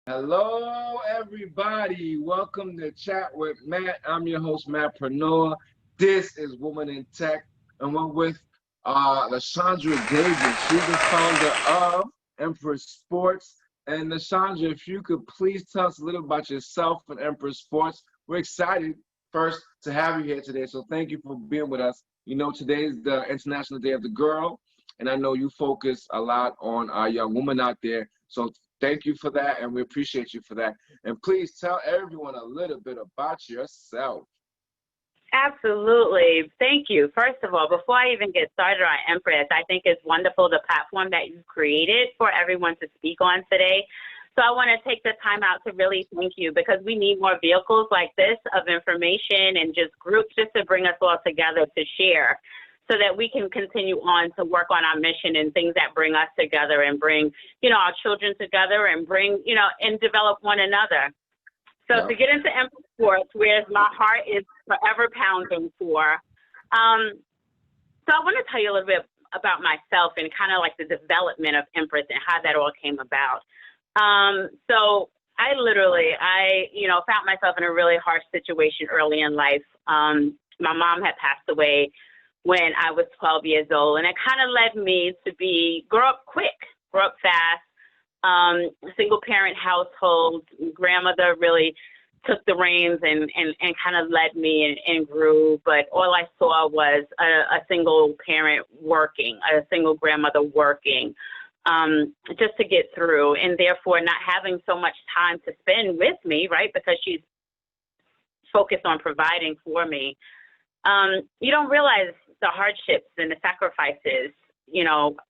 Hello, everybody. Welcome to Chat with Matt. I'm your host, Matt Pranor. This is Woman in Tech, and we're with Lashondra Davis. She's the founder of Empress Sports. And Lashondra, if you could please tell us a little about yourself and Empress Sports. We're excited first to have you here today, so thank you for being with us. You know, today is the International Day of the Girl, and I know you focus a lot on our young women out there. So thank you for that, and we appreciate you for that. And please tell everyone a little bit about yourself. Absolutely. Thank you. First of all, before I even get started on Empress, I think it's wonderful the platform that you've created for everyone to speak on today. So I want to take the time out to really thank you because we need more vehicles like this of information and just groups just to bring us all together to share so that we can continue on to work on our mission and things that bring us together and bring, our children together and bring, and develop one another. So Yeah. to get into Empress Sports, where my heart is forever pounding for, so I want to tell you a little bit about myself and kind of like the development of Empress and how that all came about. So I found myself in a really harsh situation early in life. My mom had passed away when I was 12 years old, and it kind of led me to grow up quick, grow up fast. Single parent household. Grandmother really took the reins and kind of led me and grew. But all I saw was a single parent working, a single grandmother working, just to get through, and therefore not having so much time to spend with me, right? Because she's focused on providing for me. You don't realize the hardships and the sacrifices,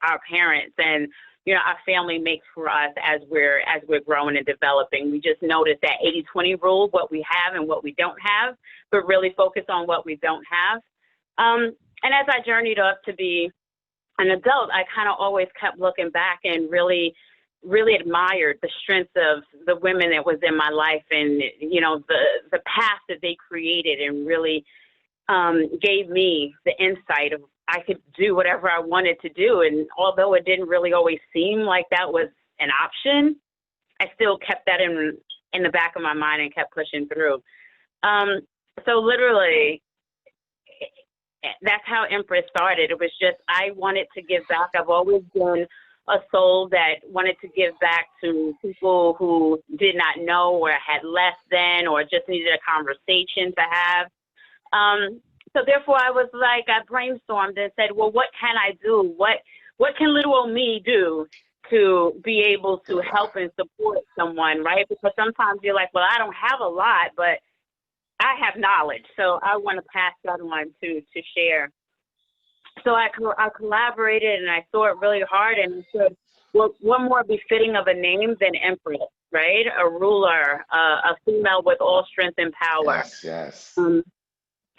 our parents and our family makes for us as we're growing and developing. We just notice that 80-20 rule, what we have and what we don't have, but really focus on what we don't have. And as I journeyed up to be an adult, I kind of always kept looking back and really, really admired the strength of the women that was in my life and, the path that they created and really gave me the insight of I could do whatever I wanted to do. And although it didn't really always seem like that was an option, I still kept that in the back of my mind and kept pushing through. So literally, that's how Empress started. It was just I wanted to give back. I've always been a soul that wanted to give back to people who did not know or had less than or just needed a conversation to have. So therefore, I was like, I brainstormed and said, well, what can I do? What can little old me do to be able to help and support someone, right? Because sometimes you're like, well, I don't have a lot, but I have knowledge. So I want to pass that on to share. So I collaborated and I thought really hard and said, well, what more befitting of a name than Empress, right? A ruler, a female with all strength and power. Yes, yes.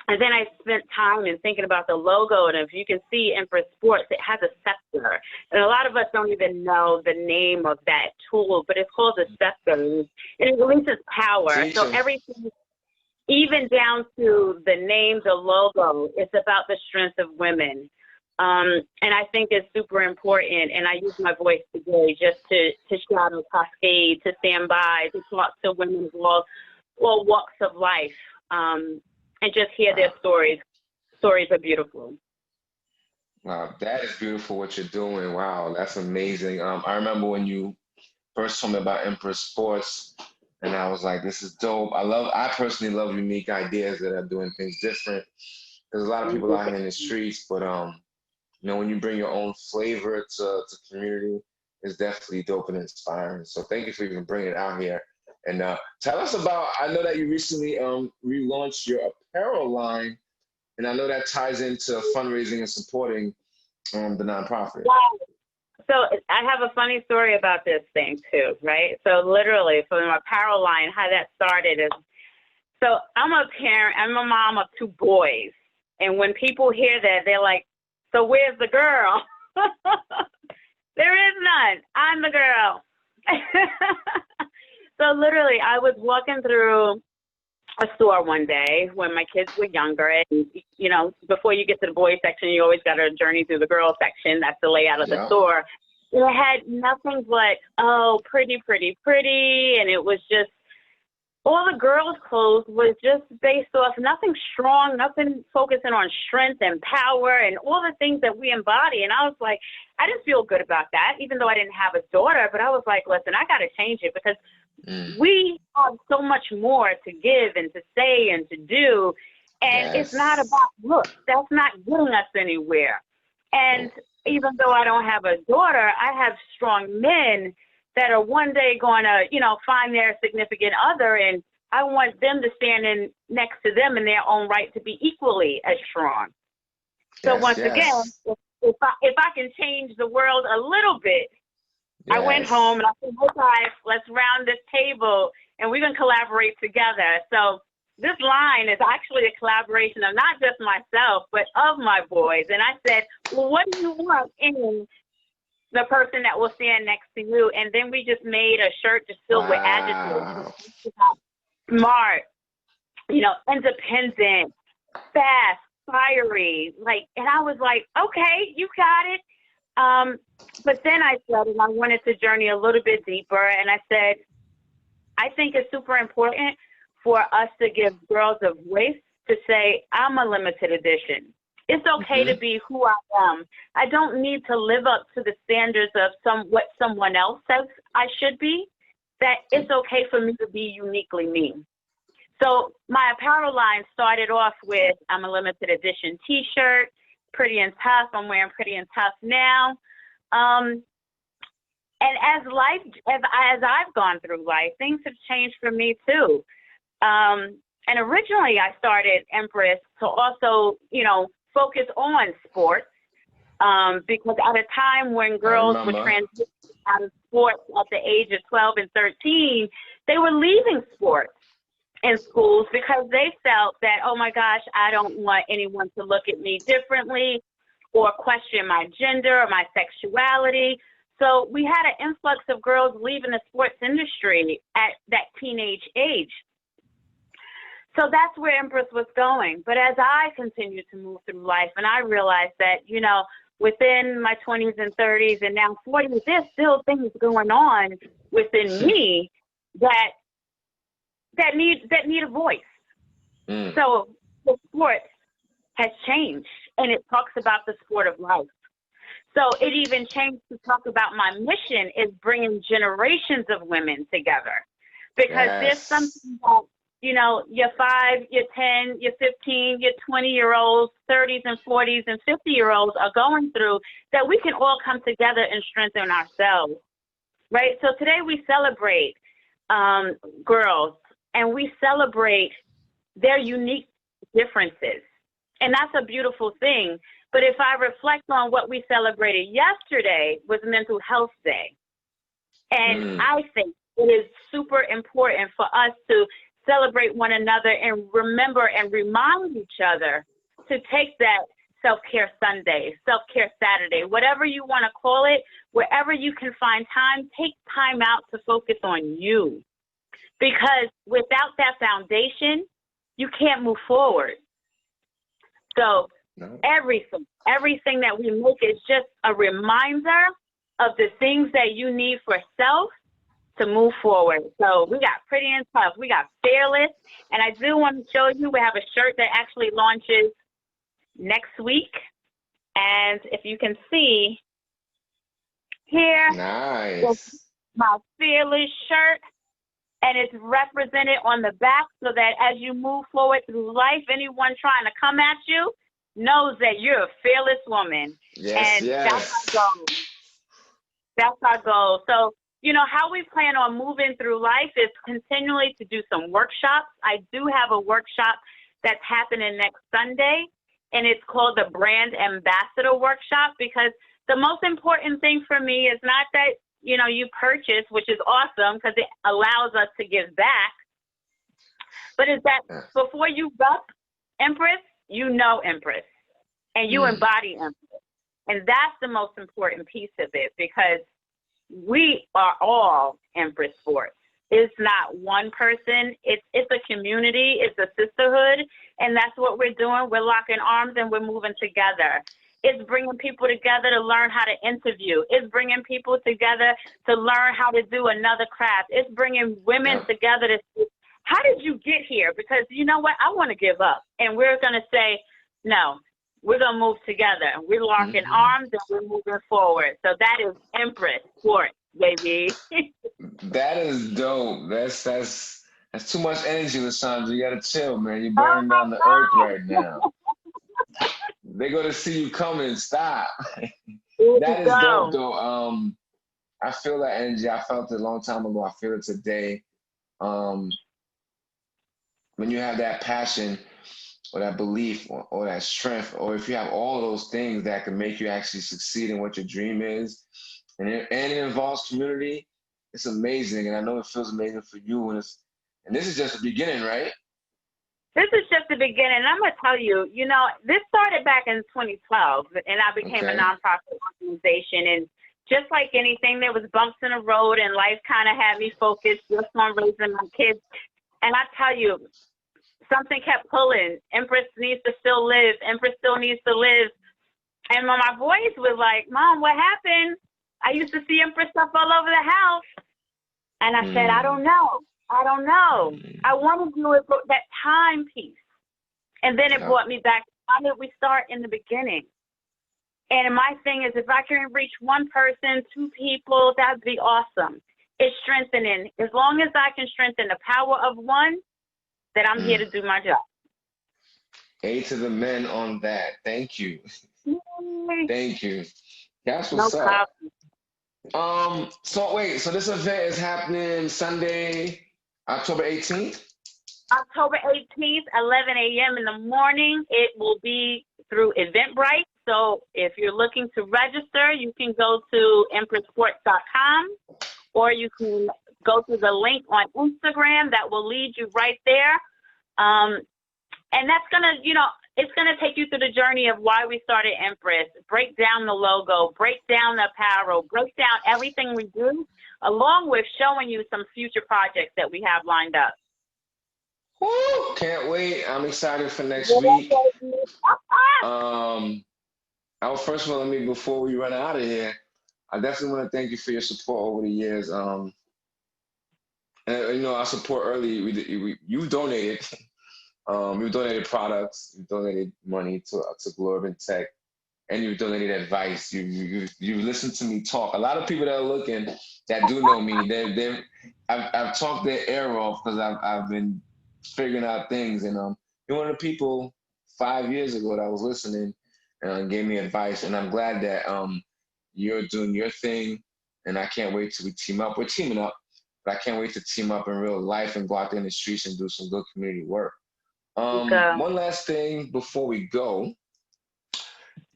And then I spent time in thinking about the logo, and if you can see Empress Sports, it has a scepter. And a lot of us don't even know the name of that tool, but it's called a scepter, and it releases power. So Teaching. everything, even down to the name, the logo, it's about the strength of women. And I think it's super important, and I use my voice today just to shadow, cascade, to stand by, to talk to women of all walks of life. And just hear their stories. Stories are beautiful. Wow, that is beautiful what you're doing. Wow, that's amazing. I remember when you first told me about Empress Sports, and I was like, this is dope. I personally love unique ideas that are doing things different. There's a lot of people out here in the streets, but when you bring your own flavor to community, it's definitely dope and inspiring. So thank you for even bringing it out here. And tell us about, I know that you recently relaunched your apparel line, and I know that ties into fundraising and supporting the nonprofit. Wow. So I have a funny story about this thing too, right? So literally, for my apparel line, how that started is, so I'm a parent, I'm a mom of two boys. And when people hear that, they're like, so where's the girl? There is none. I'm the girl. So literally, I was walking through a store one day when my kids were younger, and before you get to the boys section, you always got to journey through the girls section. That's the layout of the Yeah. store. it had nothing but, oh, pretty, pretty, pretty. And it was just, all the girls' clothes was just based off nothing strong, nothing focusing on strength and power and all the things that we embody. And I was like, I didn't feel good about that, even though I didn't have a daughter. But I was like, listen, I got to change it because we have so much more to give and to say and to do. And it's not about looks. That's not getting us anywhere. And even though I don't have a daughter, I have strong men that are one day going to, you know, find their significant other, and I want them to stand in next to them in their own right to be equally as strong. So once again, if I can change the world a little bit, I went home and I said, hey guys, let's round this table and we can collaborate together. So this line is actually a collaboration of not just myself, but of my boys. And I said, well, what do you want in the person that will stand next to you? And then we just made a shirt just filled with adjectives. Smart, you know, independent, fast, fiery, like, and I was like, okay, you got it. But then I said, and I wanted to journey a little bit deeper, and I said, I think it's super important for us to give girls a voice to say, I'm a limited edition. It's okay to be who I am. I don't need to live up to the standards of what someone else says I should be. That it's okay for me to be uniquely me. So my apparel line started off with, I'm a limited edition t-shirt, Pretty and Tough. I'm wearing Pretty and Tough now. And as I've gone through life, things have changed for me too. And originally I started Empress to also, you know, focus on sports, because at a time when girls were transitioning out of sports at the age of 12 and 13, they were leaving sports in schools because they felt that, oh my gosh, I don't want anyone to look at me differently or question my gender or my sexuality. So we had an influx of girls leaving the sports industry at that teenage age. So that's where Empress was going. But as I continued to move through life, and I realized that, you know, within my 20s and 30s and now 40s, there's still things going on within me that need a voice. So the sport has changed, and it talks about the sport of life. So it even changed to talk about my mission is bringing generations of women together, because there's something that, you know, your 5, your 10, your 15, your 20-year-olds, 30s and 40s and 50-year-olds are going through, that we can all come together and strengthen ourselves, right? So today we celebrate girls, and we celebrate their unique differences. And that's a beautiful thing. But if I reflect on what we celebrated yesterday was Mental Health Day. And I think it is super important for us to celebrate one another and remember and remind each other to take that self-care Sunday, self-care Saturday, whatever you want to call it, wherever you can find time, take time out to focus on you. Because without that foundation, you can't move forward. So everything that we make is just a reminder of the things that you need for self to move forward. So we got Pretty and Tough, we got Fearless, and I do want to show you, we have a shirt that actually launches next week. And if you can see here, it's my Fearless shirt, and it's represented on the back so that as you move forward through life, anyone trying to come at you knows that you're a fearless woman. That's our goal. That's our goal. So, you know, how we plan on moving through life is continually to do some workshops. I do have a workshop that's happening next Sunday, and it's called the Brand Ambassador Workshop, because the most important thing for me is not that, you know, you purchase, which is awesome because it allows us to give back, but is that before you rep Empress, you know Empress, and you embody Empress. And that's the most important piece of it, because we are all Empress Sports. It's not one person. It's a community. It's a sisterhood. And that's what we're doing. We're locking arms and we're moving together. It's bringing people together to learn how to interview. It's bringing people together to learn how to do another craft. It's bringing women together to see, how did you get here? Because you know what? I want to give up. And we're going to say, no, we're going to move together. We're locking arms and we're moving forward. So that is Empress Sports, baby. That is dope. That's too much energy, Lashondra. You gotta chill, man. You're burning down the earth right now. They're gonna see you coming. Stop. That is dope, though. I feel that energy. I felt it a long time ago. I feel it today. When you have that passion or that belief or that strength, or if you have all those things that can make you actually succeed in what your dream is, and it involves community, it's amazing. And I know it feels amazing for you. And this is just the beginning, right? This is just the beginning. And I'm going to tell you, you know, this started back in 2012, and I became a nonprofit organization. And just like anything, there was bumps in the road, and life kind of had me focused just on raising my kids. And I tell you, something kept pulling. Empress needs to still live. Empress still needs to live. And when my boys were like, Mom, what happened? I used to see Empress stuff all over the house. And I said, I don't know. I want to do it for that time piece. And then it brought me back. Why did we start in the beginning? And my thing is, if I can reach one person, two people, that'd be awesome. It's strengthening. As long as I can strengthen the power of one, then I'm here to do my job. A to the men on that. Thank you. Thank you. That's what's up. So this event is happening Sunday, October 18th? October 18th, 11 a.m. in the morning. It will be through Eventbrite. So if you're looking to register, you can go to empressports.com, or you can go to the link on Instagram that will lead you right there. And that's going to, it's going to take you through the journey of why we started Empress, break down the logo, break down the apparel, break down everything we do, along with showing you some future projects that we have lined up. Woo! Can't wait. I'm excited for next week. First of all, before we run out of here, I definitely want to thank you for your support over the years. And, our support early, you donated. You donated products, you donated money to Galore in Tech, and you donated advice. You listened to me talk. A lot of people that are looking that do know me, I've talked their ear off because I've been figuring out things. And you're one of the people 5 years ago that was listening and gave me advice. And I'm glad that you're doing your thing. And I can't wait till we team up. We're teaming up, but I can't wait to team up in real life and go out there in the streets and do some good community work. One last thing before we go.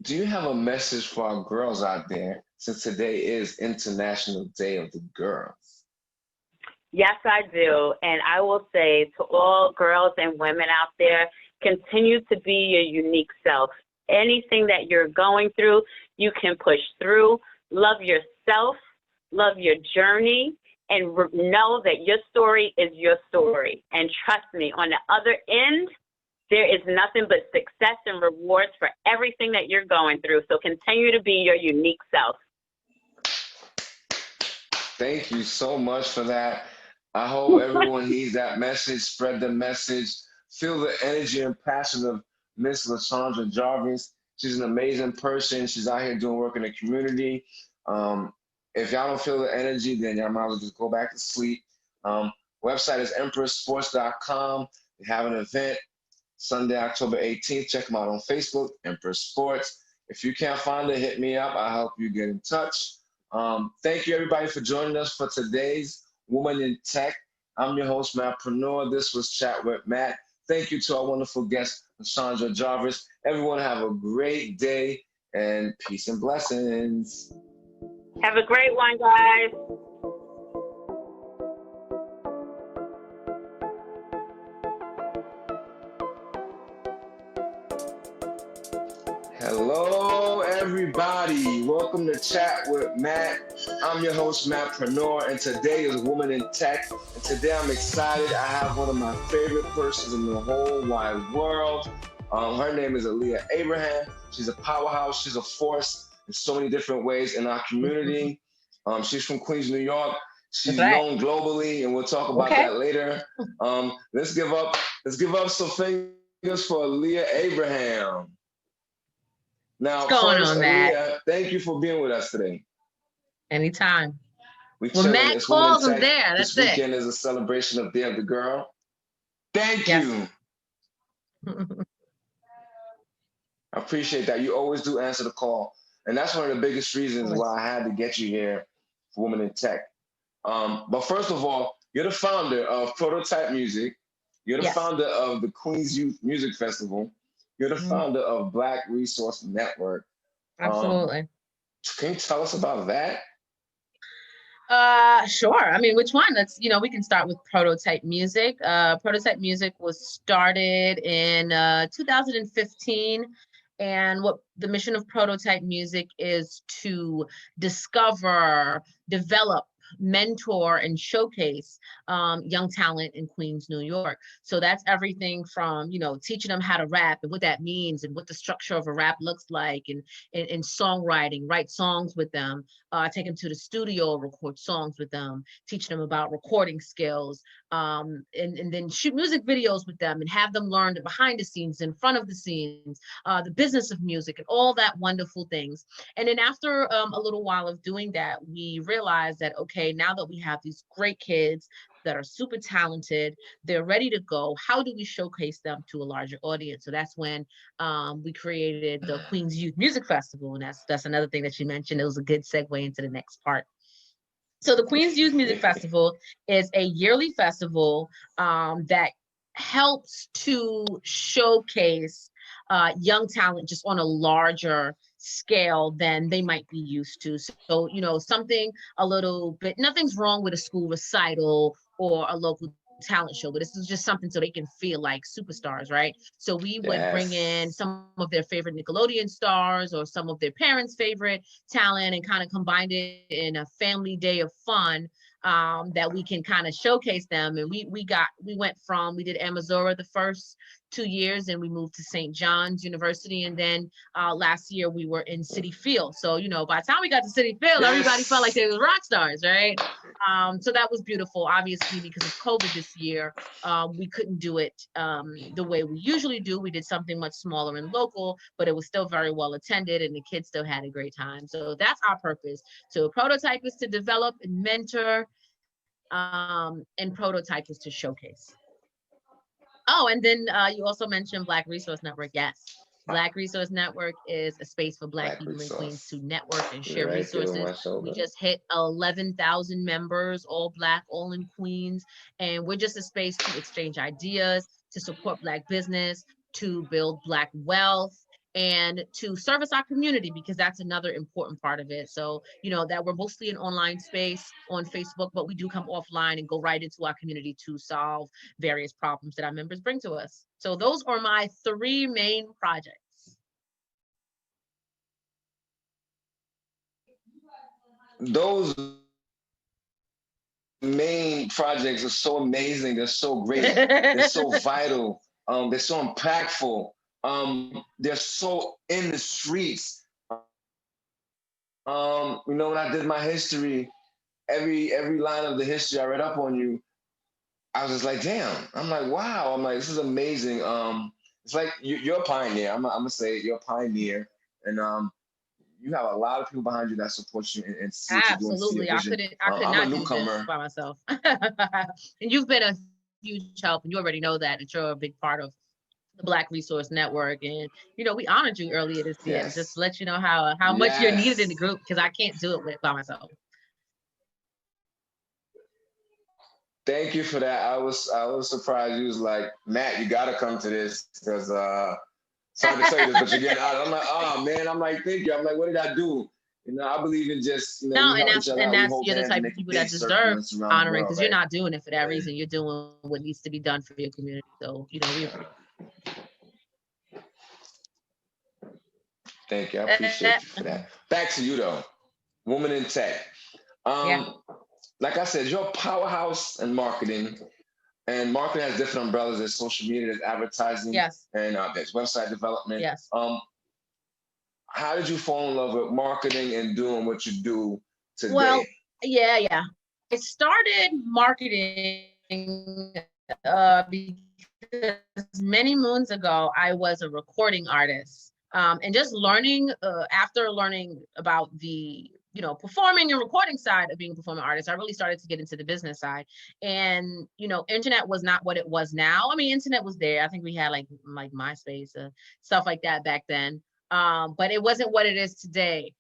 Do you have a message for our girls out there, since today is International Day of the Girls? Yes, I do. And I will say to all girls and women out there, continue to be your unique self. Anything that you're going through, you can push through. Love yourself, love your journey, and know that your story is your story. And trust me, on the other end, there is nothing but success and rewards for everything that you're going through. So continue to be your unique self. Thank you so much for that. I hope everyone heeds that message, spread the message, feel the energy and passion of Miss Lashondra Jarvis. She's an amazing person. She's out here doing work in the community. If y'all don't feel the energy, then y'all might as well just go back to sleep. Website is empressports.com. We have an event Sunday, October 18th. Check them out on Facebook, Empress Sports. If you can't find it, hit me up. I'll help you get in touch. Thank you, everybody, for joining us for today's Woman in Tech. I'm your host, Matt Preneur. This was Chat with Matt. Thank you to our wonderful guest, Lashondra Jarvis. Everyone have a great day, and peace and blessings. Have a great one, guys. Hello, everybody. Welcome to Chat with Matt. I'm your host, Matt Preneur, and today is Woman in Tech. And today I'm excited. I have one of my favorite persons in the whole wide world. Her name is Aleeia Abraham. She's a powerhouse. She's a force in so many different ways in our community. She's from Queens, New York. She's known globally, and we'll talk about that later. Let's give up some fingers for Aleeia Abraham. Now, first, Aleeia, thank you for being with us today. Anytime. Well, Matt calls them there. That's this weekend is a celebration of Day of the Girl. Thank you. I appreciate that. You always do answer the call. And that's one of the biggest reasons why I had to get you here for Women in Tech. But first of all, you're the founder of Prototype Music. You're the founder of the Queens Youth Music Festival. You're the founder of Black Resource Network. Absolutely. Can you tell us about that? Sure. I mean, which one? We can start with Prototype Music. Prototype Music was started in 2015. And what the mission of Prototype Music is to discover, develop, mentor, and showcase young talent in Queens, New York. So that's everything from, teaching them how to rap and what that means and what the structure of a rap looks like, and songwriting, write songs with them, take them to the studio, record songs with them, teach them about recording skills, and then shoot music videos with them and have them learn the behind the scenes, in front of the scenes, the business of music and all that wonderful things. And then after a little while of doing that, we realized that, okay, now that we have these great kids that are super talented, they're ready to go, how do we showcase them to a larger audience? So that's when we created the Queens Youth Music Festival. And that's another thing that you mentioned. It was a good segue into the next part. So the Queens Youth Music Festival is a yearly festival that helps to showcase young talent just on a larger scale than they might be used to. So, something a little bit, nothing's wrong with a school recital or a local talent show, but this is just something so they can feel like superstars, right? So we would bring in some of their favorite Nickelodeon stars or some of their parents' favorite talent and kind of combine it in a family day of fun that we can kind of showcase them. And we did Amazura the first 2 years, and we moved to St. John's University, and then last year we were in Citi Field. So by the time we got to Citi Field, everybody felt like they were rock stars, right? So that was beautiful. Obviously, because of COVID this year, we couldn't do it the way we usually do. We did something much smaller and local, but it was still very well attended, and the kids still had a great time. So that's our purpose. So Prototype is to develop and mentor, and Prototype is to showcase. Oh, and then you also mentioned Black Resource Network. Yes. Black Resource Network is a space for Black people in Queens to network and share resources. We just hit 11,000 members, all Black, all in Queens. And we're just a space to exchange ideas, to support Black business, to build Black wealth, and to service our community, because that's another important part of it. So, that we're mostly an online space on Facebook, but we do come offline and go right into our community to solve various problems that our members bring to us. So those are my 3 main projects. Those main projects are so amazing. They're so great. They're so vital. They're so impactful. They're so in the streets. When I did my history, every line of the history I read up on you, I was just like, damn. I'm like, wow. I'm like, this is amazing. It's like you're a pioneer. I'm gonna say it, you're a pioneer, and you have a lot of people behind you that support you and see what you're doing. Absolutely, I could not do this by myself. And you've been a huge help, and you already know that you're a big part of the Black Resource Network. And we honored you earlier this year, just to let you know how much you're needed in the group, because I can't do it by myself. Thank you for that. I was surprised. You was like, Matt, you gotta come to this, because sorry to tell you this, but you're getting out. I'm like, oh man. I'm like, thank you. I'm like, what did I do? I believe in just no, and that's you're the type of people that deserve honoring, because you're not doing it for that reason. You're doing what needs to be done for your community. So we appreciate. Thank you. I appreciate you for that. Back to you though, Woman in Tech. Like I said, you're a powerhouse in marketing, and marketing has different umbrellas. There's social media, there's advertising, and there's website development. Yes. how did you fall in love with marketing and doing what you do today? Well, yeah. I started marketing because many moons ago, I was a recording artist. And just learning, after learning about the, performing and recording side of being a performing artist, I really started to get into the business side. And, internet was not what it was now. I mean, internet was there. I think we had like MySpace, stuff like that back then. But it wasn't what it is today.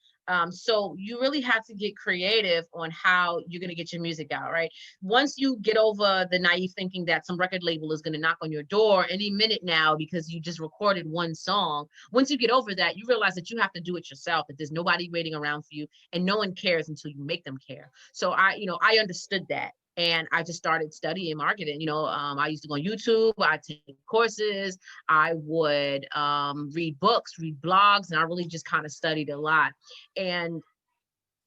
So you really have to get creative on how you're going to get your music out, right? Once you get over the naive thinking that some record label is going to knock on your door any minute now because you just recorded one song, once you get over that, you realize that you have to do it yourself, that there's nobody waiting around for you and no one cares until you make them care. So I understood that. And I just started studying marketing. I used to go on YouTube, I take courses, I would read books, read blogs, and I really just kind of studied a lot. And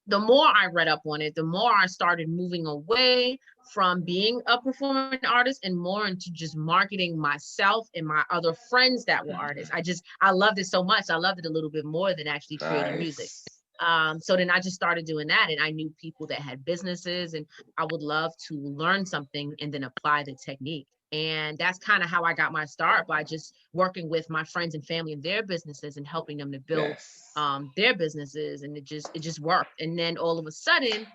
the more I read up on it, the more I started moving away from being a performing artist and more into just marketing myself and my other friends that were artists. I loved it so much. I loved it a little bit more than actually creating music. So then I just started doing that, and I knew people that had businesses, and I would love to learn something and then apply the technique. And that's kind of how I got my start, by just working with my friends and family and their businesses and helping them to build their businesses. And it just worked. And then all of a sudden,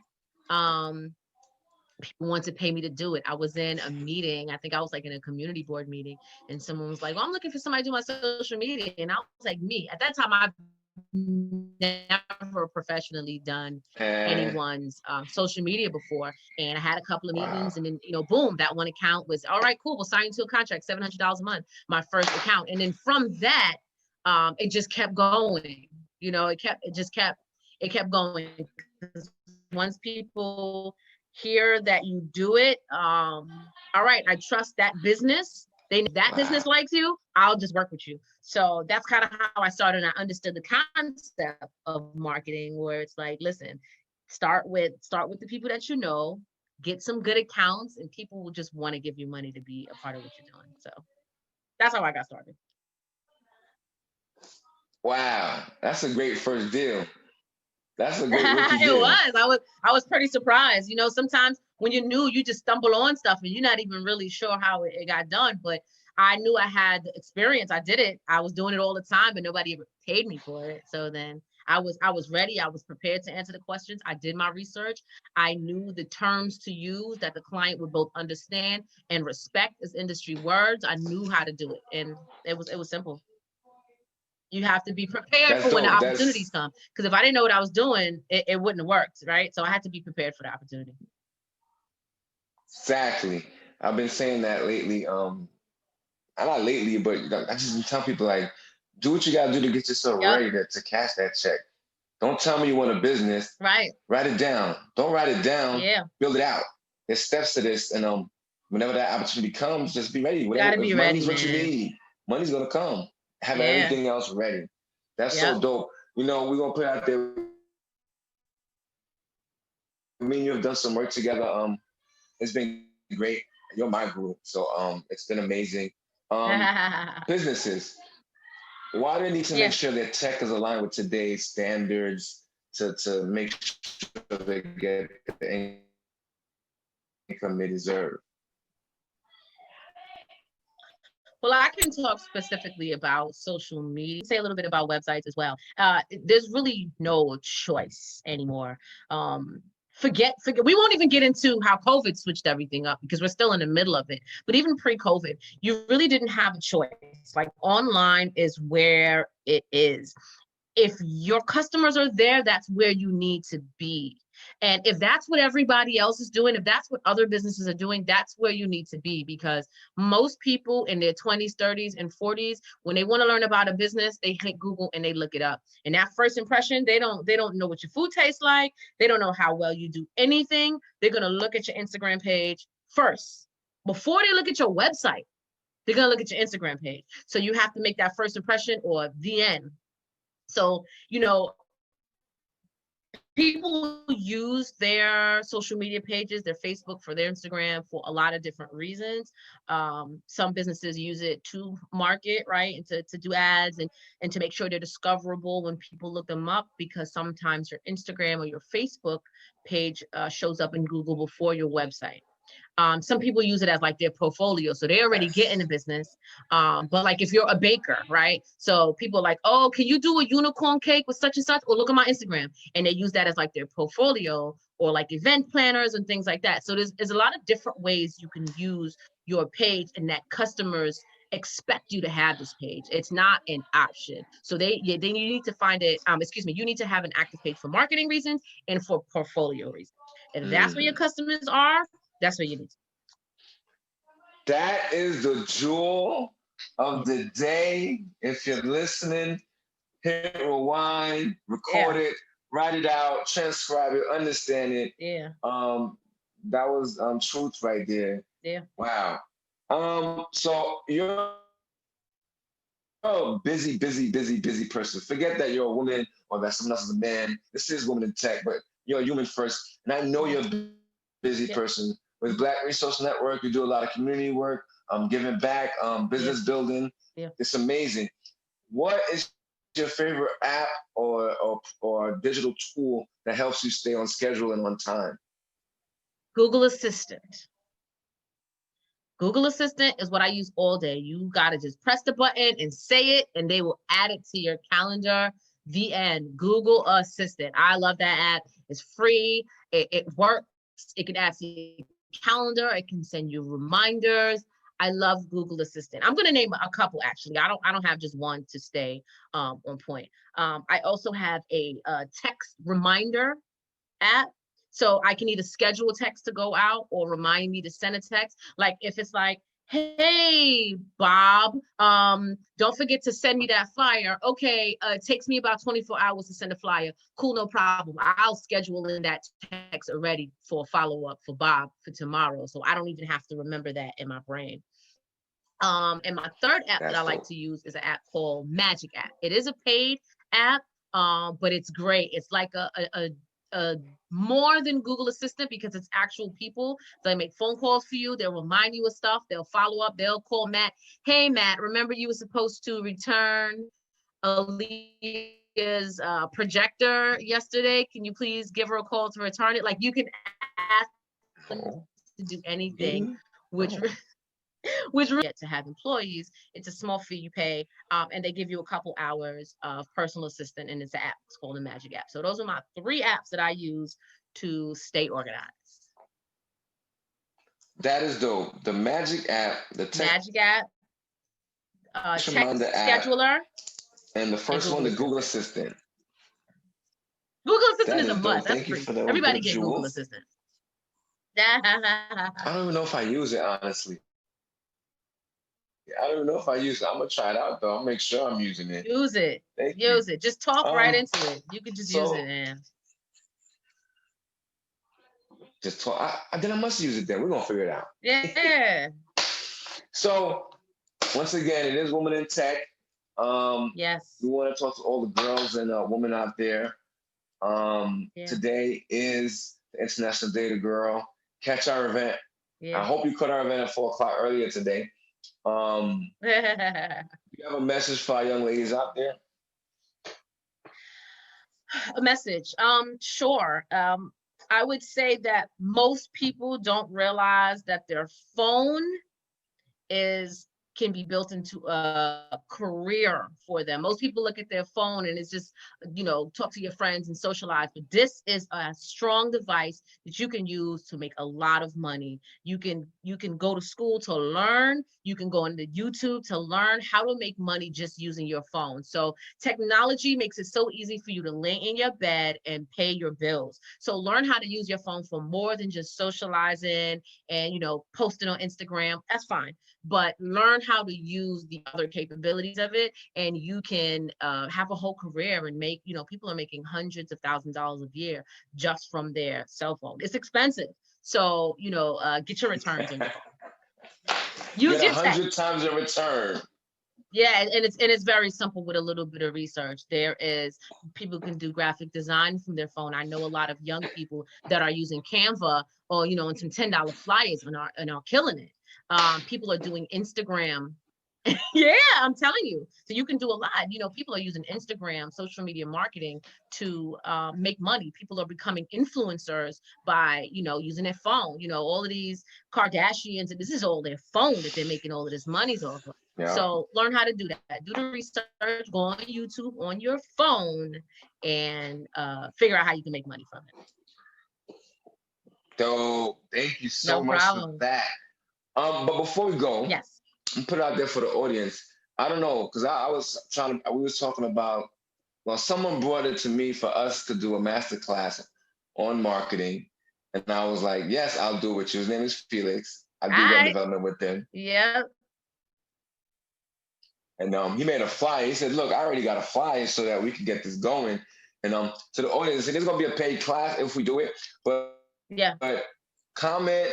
people wanted to pay me to do it. I was in a meeting, I think I was like in a community board meeting, and someone was like, well, I'm looking for somebody to do my social media. And I was like, me. At that time, I've never professionally done anyone's social media before. And I had a couple of meetings, and then, boom, that one account was, all right, cool, we'll sign you to a contract, $700 a month, my first account. And then from that, it just kept going. It kept going. Once people hear that you do it, all right, I trust that business. That business likes you, I'll just work with you. So that's kind of how I started. And I understood the concept of marketing, where it's like, listen, start with the people that you know, get some good accounts, and people will just want to give you money to be a part of what you're doing. So that's how I got started. Wow, that's a great first deal. That's a great rookie It deal. was. I was pretty surprised. Sometimes when you're new, you just stumble on stuff and you're not even really sure how it got done. But I knew I had the experience. I did it. I was doing it all the time, but nobody ever paid me for it. So then I was ready. I was prepared to answer the questions. I did my research. I knew the terms to use that the client would both understand and respect as industry words. I knew how to do it, and it was simple. You have to be prepared for when the opportunities come. Because if I didn't know what I was doing, it wouldn't have worked, right? So I had to be prepared for the opportunity. Exactly. I've been saying that lately. Not lately, but I just been telling people, like, do what you gotta do to get yourself ready to cash that check. Don't tell me you want a business. Right. Write it down. Don't write it down. Yeah. Build it out. There's steps to this, and whenever that opportunity comes, just be ready. Gotta be ready, money's what you need, money's gonna come. Have everything else ready. That's so dope. We're gonna put out there. Me and you have done some work together. It's been great. You're my group, so it's been amazing. Businesses, why do they need to make sure their tech is aligned with today's standards to make sure they get the income they deserve? Well, I can talk specifically about social media, say a little bit about websites as well. There's really no choice anymore. Forget, we won't even get into how COVID switched everything up, because we're still in the middle of it. But even pre-COVID, you really didn't have a choice. Like, online is where it is. If your customers are there, that's where you need to be. And if that's what everybody else is doing, if that's what other businesses are doing, that's where you need to be. Because most people in their 20s, 30s, and 40s, when they want to learn about a business, they hit Google and they look it up. And that first impression, they don't know what your food tastes like. They don't know how well you do anything. They're going to look at your Instagram page first. Before they look at your website, they're going to look at your Instagram page. So you have to make that first impression, or the end. So, People use their social media pages, their Facebook for their Instagram for a lot of different reasons. Some businesses use it to market, right? And to do ads and to make sure they're discoverable when people look them up, because sometimes your Instagram or your Facebook page shows up in Google before your website. Some people use it as like their portfolio, so they already get in the business. But like if you're a baker, right? So people are like, oh, can you do a unicorn cake with such and such? Or look at my Instagram, and they use that as like their portfolio, or like event planners and things like that. So there's a lot of different ways you can use your page, and that customers expect you to have this page. It's not an option. So you need to find it. You need to have an active page for marketing reasons and for portfolio reasons. If that's where your customers are, that's what you need. That is the jewel of the day. If you're listening, hit rewind, record it, write it out, transcribe it, understand it. Yeah. That was truth right there. Yeah. Wow. So you're a busy person. Forget that you're a woman or that someone else is a man. This is Woman in Tech, but you're a human first. And I know you're a busy person. With Black Resource Network, you do a lot of community work, giving back, business building. Yeah. It's amazing. What is your favorite app or digital tool that helps you stay on schedule and on time? Google Assistant. Google Assistant is what I use all day. You got to just press the button and say it, and they will add it to your calendar. The end. Google Assistant. I love that app. It's free. It works. It can add to your calendar. It can send you reminders. I love Google Assistant. I'm going to name a couple, actually. I don't have just one to stay on point. I also have a text reminder app. So I can either schedule a text to go out or remind me to send a text. Like if it's like, hey, Bob, don't forget to send me that flyer. Okay, it takes me about 24 hours to send a flyer. Cool, no problem. I'll schedule in that text already for a follow-up for Bob for tomorrow. So I don't even have to remember that in my brain. And my third app that I like to use is an app called Magic App. It is a paid app, but it's great. It's like a more than Google Assistant, because it's actual people. They make phone calls for you. They'll remind you of stuff. They'll follow up. They'll call Matt. Hey, Matt, remember you were supposed to return Aleeia's projector yesterday. Can you please give her a call to return it? Like you can ask them to do anything, which really get to have employees. It's a small fee you pay, and they give you a couple hours of personal assistant, and it's an app. It's called the Magic App. So those are my 3 apps that I use to stay organized. That is dope. The Magic App, Magic App, text scheduler, and the first one, the Google Assistant. Google Assistant is a must. That's free. Everybody get Google Assistant. I don't even know if I use it, honestly. I don't know if I use it. I'm gonna try it out though. I'll make sure I'm using it. Use it. Use it. Just talk right into it. You can just use it, man. Just talk. Then I must use it then. We're gonna figure it out. Yeah. So once again, it is Woman in Tech. Yes. We want to talk to all the girls and women out there. Today is the International Day of the Girl. Catch our event. Yeah. I hope you caught our event at 4 o'clock earlier today. Do you have a message for our young ladies out there? A message. Sure. I would say that most people don't realize that their phone can be built into a career for them. Most people look at their phone and it's just, talk to your friends and socialize. But this is a strong device that you can use to make a lot of money. You can go to school to learn. You can go into YouTube to learn how to make money just using your phone. So technology makes it so easy for you to lay in your bed and pay your bills. So learn how to use your phone for more than just socializing and, posting on Instagram. That's fine. But learn how to use the other capabilities of it, and you can have a whole career and make, people are making hundreds of thousands of dollars a year just from their cell phone. It's expensive. So, get your returns on your phone. Use your 100 times a return. Yeah, and it's very simple with a little bit of research. People can do graphic design from their phone. I know a lot of young people that are using Canva or and some $10 flyers and are killing it. People are doing Instagram. Yeah, I'm telling you. So you can do a lot. People are using Instagram, social media marketing to make money. People are becoming influencers by using their phone. All of these Kardashians, and this is all their phone that they're making all of this money's off of. Yeah. So learn how to do that. Do the research, go on YouTube on your phone, and figure out how you can make money from it. So thank you so No much problem. for that. But before we go, Yes. and put it out there for the audience. I don't know, because we was talking about, well, someone brought it to me for us to do a master class on marketing. And I was like, yes, I'll do it with you. His name is Felix. I do web development with him. Yeah. And he made a flyer. He said, look, I already got a flyer so that we can get this going. And to the audience, there's going to be a paid class if we do it. But comment,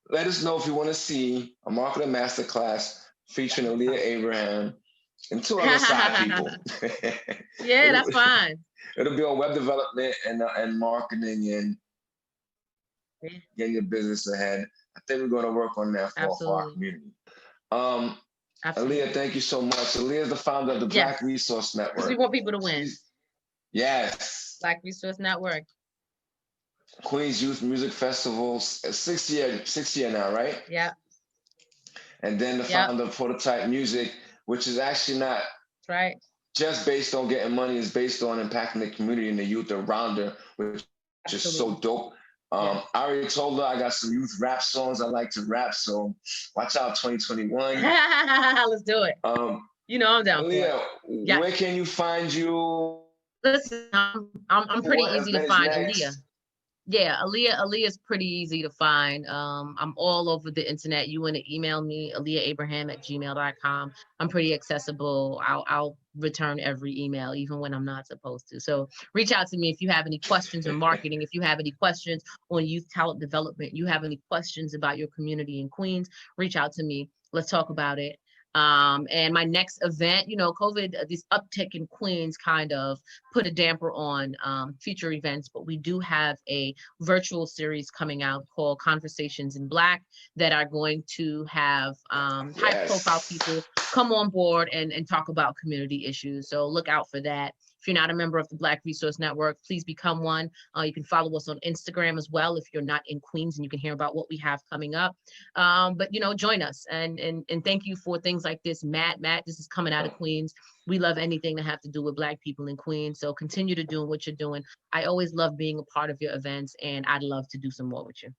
let us know if you want to see a marketing masterclass featuring Aleeia Abraham and 2 other side people. Yeah, that's fine. It'll be on web development and marketing and getting your business ahead. I think we're going to work on that for our community. Aleeia, thank you so much. Aleeia is the founder of the Black Resource Network. Because we want people to win. Yes. Black Resource Network. Queens Youth Music Festival, 6th year now, right? Yeah. And then the founder of Prototype Music, which is actually not just based on getting money, it's based on impacting the community and the youth around her, which is so dope. I already told her I got some youth rap songs I like to rap, so watch out 2021. Let's do it. I'm down Aleeia, for it. Where can you find you? Listen, I'm pretty easy to find. Aleeia. Yeah, Aleeia is pretty easy to find. I'm all over the internet. You want to email me, AleeiaAbraham@gmail.com. I'm pretty accessible. I'll return every email, even when I'm not supposed to. So reach out to me if you have any questions on marketing, if you have any questions on youth talent development, you have any questions about your community in Queens, reach out to me. Let's talk about it. And my next event, COVID, this uptick in Queens kind of put a damper on future events, but we do have a virtual series coming out called Conversations in Black that are going to have high profile people come on board and talk about community issues. So look out for that. If you're not a member of the Black Resource Network, please become one. You can follow us on Instagram as well if you're not in Queens, and you can hear about what we have coming up. But join us and thank you for things like this, Matt. This is coming out of Queens. We love anything that have to do with Black people in Queens. So continue to do what you're doing. I always love being a part of your events, and I'd love to do some more with you.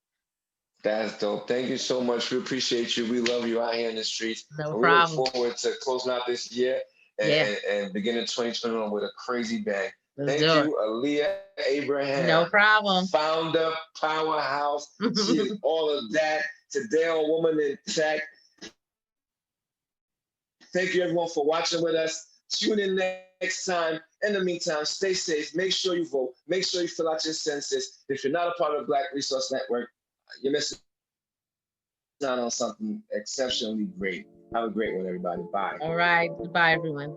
That's dope. Thank you so much. We appreciate you. We love you out here in the streets. No problem. We look forward to closing out this year and beginning 2021 with a crazy bang. Thank you, Aleeia Abraham. No problem. Founder, powerhouse. She is all of that. Today on Woman in Tech. Thank you, everyone, for watching with us. Tune in next time. In the meantime, stay safe. Make sure you vote. Make sure you fill out your census. If you're not a part of the Black Resource Network, you're missing out on something exceptionally great. Have a great one, everybody. Bye. All right. Goodbye, everyone.